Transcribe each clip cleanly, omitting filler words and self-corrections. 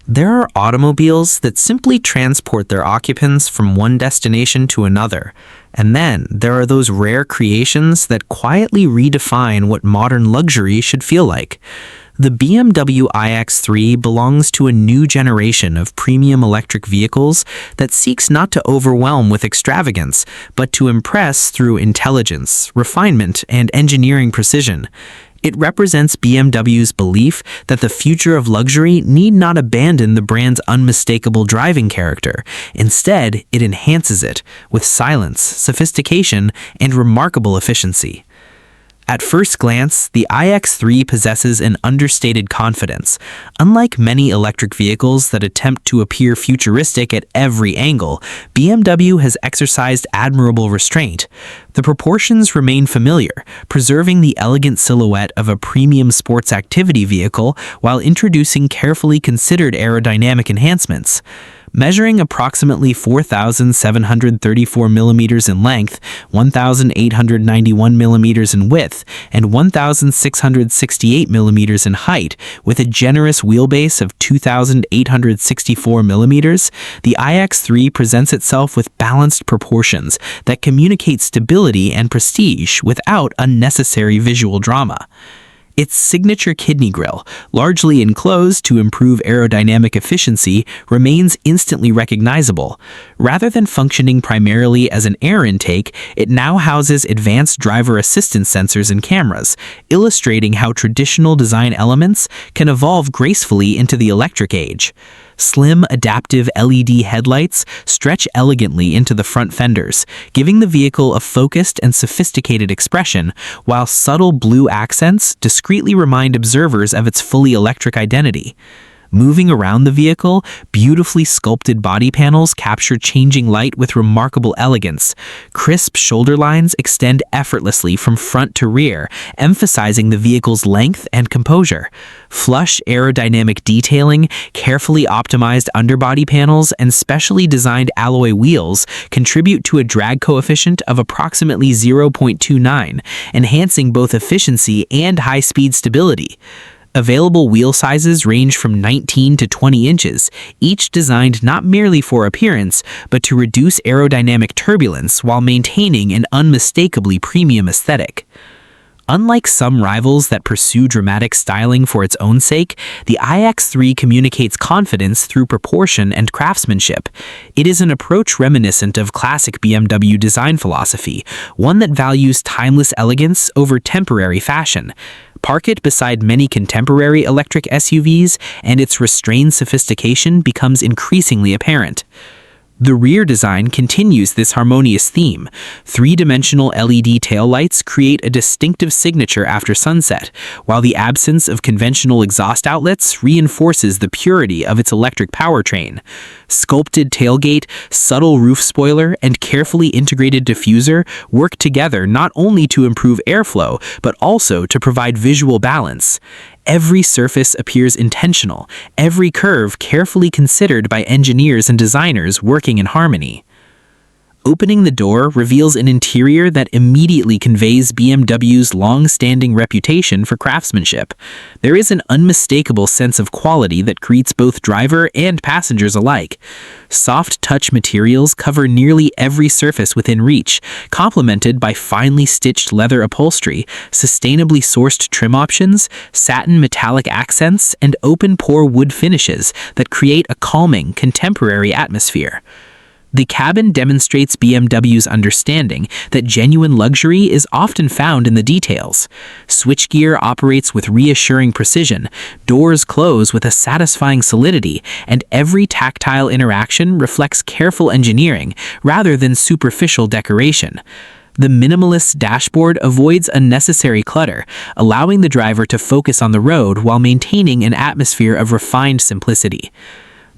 There are automobiles that simply transport their occupants from one destination to another, and then there are those rare creations that quietly redefine what modern luxury should feel like. The BMW iX3 belongs to a new generation of premium electric vehicles that seeks not to overwhelm with extravagance, but to impress through intelligence, refinement, and engineering precision. It represents BMW's belief that the future of luxury need not abandon the brand's unmistakable driving character. Instead, it enhances it with silence, sophistication, and remarkable efficiency. At first glance, the iX3 possesses an understated confidence. Unlike many electric vehicles that attempt to appear futuristic at every angle, BMW has exercised admirable restraint. The proportions remain familiar, preserving the elegant silhouette of a premium sports activity vehicle while introducing carefully considered aerodynamic enhancements. Measuring approximately 4,734 millimeters in length, 1,891 millimeters in width, and 1,668 millimeters in height, with a generous wheelbase of 2,864 millimeters, the iX3 presents itself with balanced proportions that communicate stability and prestige without unnecessary visual drama. Its signature kidney grille, largely enclosed to improve aerodynamic efficiency, remains instantly recognizable. Rather than functioning primarily as an air intake, it now houses advanced driver assistance sensors and cameras, illustrating how traditional design elements can evolve gracefully into the electric age. Slim, adaptive LED headlights stretch elegantly into the front fenders, giving the vehicle a focused and sophisticated expression, while subtle blue accents discreetly remind observers of its fully electric identity. Moving around the vehicle, beautifully sculpted body panels capture changing light with remarkable elegance. Crisp shoulder lines extend effortlessly from front to rear, emphasizing the vehicle's length and composure. Flush aerodynamic detailing, carefully optimized underbody panels, and specially designed alloy wheels contribute to a drag coefficient of approximately 0.29, enhancing both efficiency and high-speed stability. Available wheel sizes range from 19 to 20 inches, each designed not merely for appearance, but to reduce aerodynamic turbulence while maintaining an unmistakably premium aesthetic. Unlike some rivals that pursue dramatic styling for its own sake, the iX3 communicates confidence through proportion and craftsmanship. It is an approach reminiscent of classic BMW design philosophy, one that values timeless elegance over temporary fashion. Park it beside many contemporary electric SUVs, and its restrained sophistication becomes increasingly apparent. The rear design continues this harmonious theme. Three-dimensional LED taillights create a distinctive signature after sunset, while the absence of conventional exhaust outlets reinforces the purity of its electric powertrain. Sculpted tailgate, subtle roof spoiler, and carefully integrated diffuser work together not only to improve airflow, but also to provide visual balance. Every surface appears intentional, every curve carefully considered by engineers and designers working in harmony. Opening the door reveals an interior that immediately conveys BMW's long-standing reputation for craftsmanship. There is an unmistakable sense of quality that greets both driver and passengers alike. Soft-touch materials cover nearly every surface within reach, complemented by finely stitched leather upholstery, sustainably sourced trim options, satin metallic accents, and open-pore wood finishes that create a calming, contemporary atmosphere. The cabin demonstrates BMW's understanding that genuine luxury is often found in the details. Switchgear operates with reassuring precision, doors close with a satisfying solidity, and every tactile interaction reflects careful engineering rather than superficial decoration. The minimalist dashboard avoids unnecessary clutter, allowing the driver to focus on the road while maintaining an atmosphere of refined simplicity.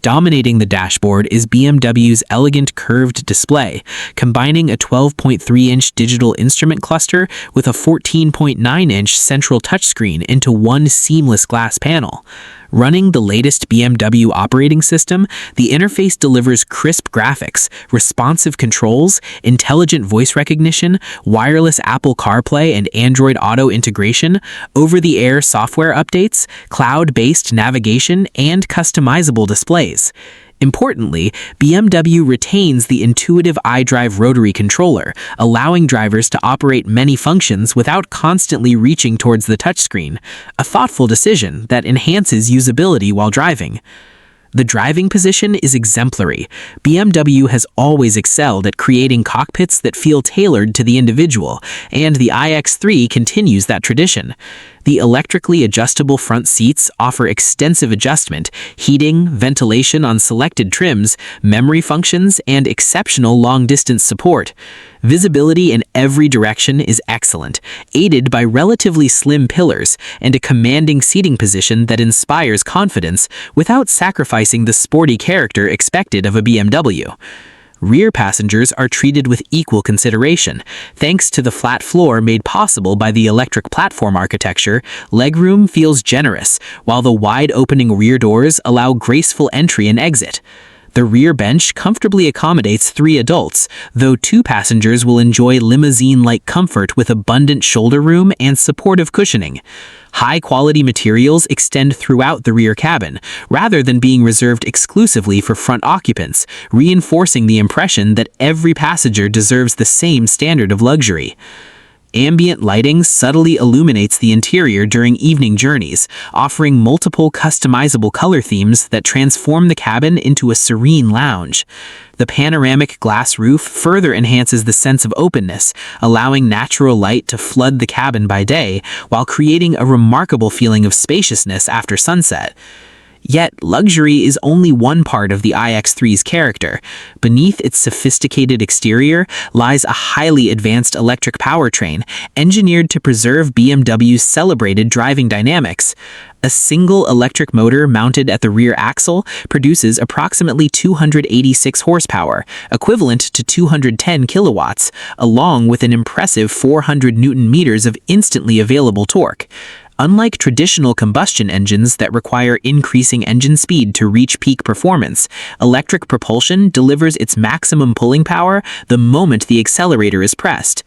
Dominating the dashboard is BMW's elegant curved display, combining a 12.3-inch digital instrument cluster with a 14.9-inch central touchscreen into one seamless glass panel. Running the latest BMW operating system, the interface delivers crisp graphics, responsive controls, intelligent voice recognition, wireless Apple CarPlay and Android Auto integration, over-the-air software updates, cloud-based navigation, and customizable displays. Importantly, BMW retains the intuitive iDrive rotary controller, allowing drivers to operate many functions without constantly reaching towards the touchscreen, a thoughtful decision that enhances usability while driving. The driving position is exemplary. BMW has always excelled at creating cockpits that feel tailored to the individual, and the iX3 continues that tradition. The electrically adjustable front seats offer extensive adjustment, heating, ventilation on selected trims, memory functions, and exceptional long-distance support. Visibility in every direction is excellent, aided by relatively slim pillars and a commanding seating position that inspires confidence without sacrificing the sporty character expected of a BMW. Rear passengers are treated with equal consideration. Thanks to the flat floor made possible by the electric platform architecture, legroom feels generous, while the wide-opening rear doors allow graceful entry and exit. The rear bench comfortably accommodates 3 adults, though 2 passengers will enjoy limousine-like comfort with abundant shoulder room and supportive cushioning. High-quality materials extend throughout the rear cabin, rather than being reserved exclusively for front occupants, reinforcing the impression that every passenger deserves the same standard of luxury. Ambient lighting subtly illuminates the interior during evening journeys, offering multiple customizable color themes that transform the cabin into a serene lounge. The panoramic glass roof further enhances the sense of openness, allowing natural light to flood the cabin by day, while creating a remarkable feeling of spaciousness after sunset. Yet, luxury is only one part of the iX3's character. Beneath its sophisticated exterior lies a highly advanced electric powertrain, engineered to preserve BMW's celebrated driving dynamics. A single electric motor mounted at the rear axle produces approximately 286 horsepower, equivalent to 210 kilowatts, along with an impressive 400 newton-meters of instantly available torque. Unlike traditional combustion engines that require increasing engine speed to reach peak performance, electric propulsion delivers its maximum pulling power the moment the accelerator is pressed.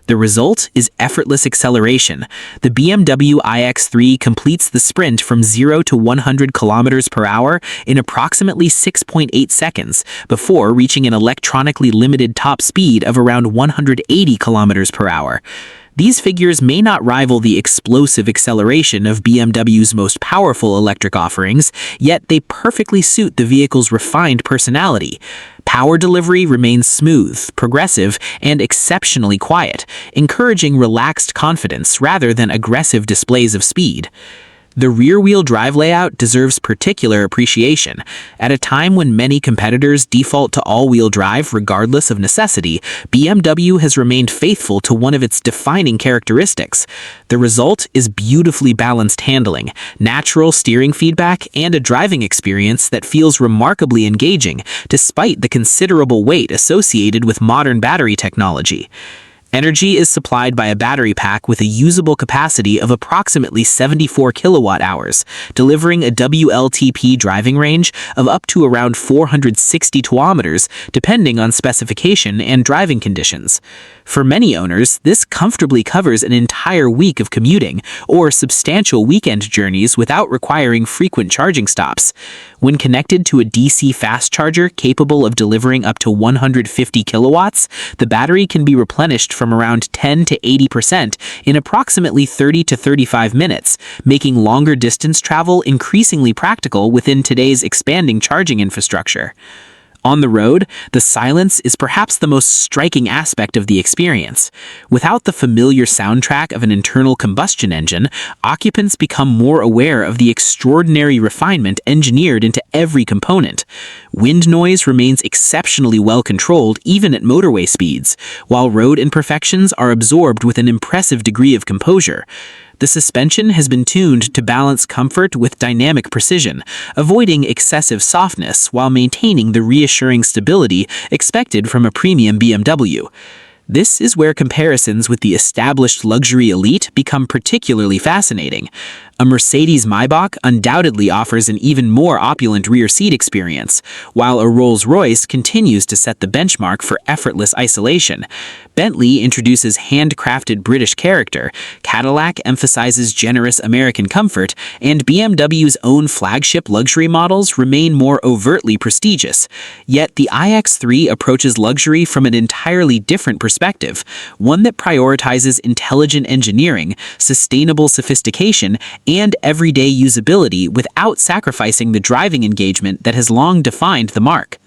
The result is effortless acceleration. The BMW iX3 completes the sprint from 0 to 100 kilometers per hour in approximately 6.8 seconds, before reaching an electronically limited top speed of around 180 kilometers per hour. These figures may not rival the explosive acceleration of BMW's most powerful electric offerings, yet they perfectly suit the vehicle's refined personality. Power delivery remains smooth, progressive, and exceptionally quiet, encouraging relaxed confidence rather than aggressive displays of speed. The rear-wheel drive layout deserves particular appreciation. At a time when many competitors default to all-wheel drive regardless of necessity, BMW has remained faithful to one of its defining characteristics. The result is beautifully balanced handling, natural steering feedback, and a driving experience that feels remarkably engaging, despite the considerable weight associated with modern battery technology. Energy is supplied by a battery pack with a usable capacity of approximately 74 kilowatt-hours, delivering a WLTP driving range of up to around 460 kilometers, depending on specification and driving conditions. For many owners, this comfortably covers an entire week of commuting or substantial weekend journeys without requiring frequent charging stops. When connected to a DC fast charger capable of delivering up to 150 kilowatts, the battery can be replenished from around 10 to 80% in approximately 30 to 35 minutes, making longer distance travel increasingly practical within today's expanding charging infrastructure. On the road, the silence is perhaps the most striking aspect of the experience. Without the familiar soundtrack of an internal combustion engine, occupants become more aware of the extraordinary refinement engineered into every component. Wind noise remains exceptionally well controlled even at motorway speeds, while road imperfections are absorbed with an impressive degree of composure. The suspension has been tuned to balance comfort with dynamic precision, avoiding excessive softness while maintaining the reassuring stability expected from a premium BMW. This is where comparisons with the established luxury elite become particularly fascinating. A Mercedes Maybach undoubtedly offers an even more opulent rear seat experience, while a Rolls-Royce continues to set the benchmark for effortless isolation. Bentley introduces handcrafted British character, Cadillac emphasizes generous American comfort, and BMW's own flagship luxury models remain more overtly prestigious. Yet the iX3 approaches luxury from an entirely different perspective, one that prioritizes intelligent engineering, sustainable sophistication, and everyday usability without sacrificing the driving engagement that has long defined the Marque.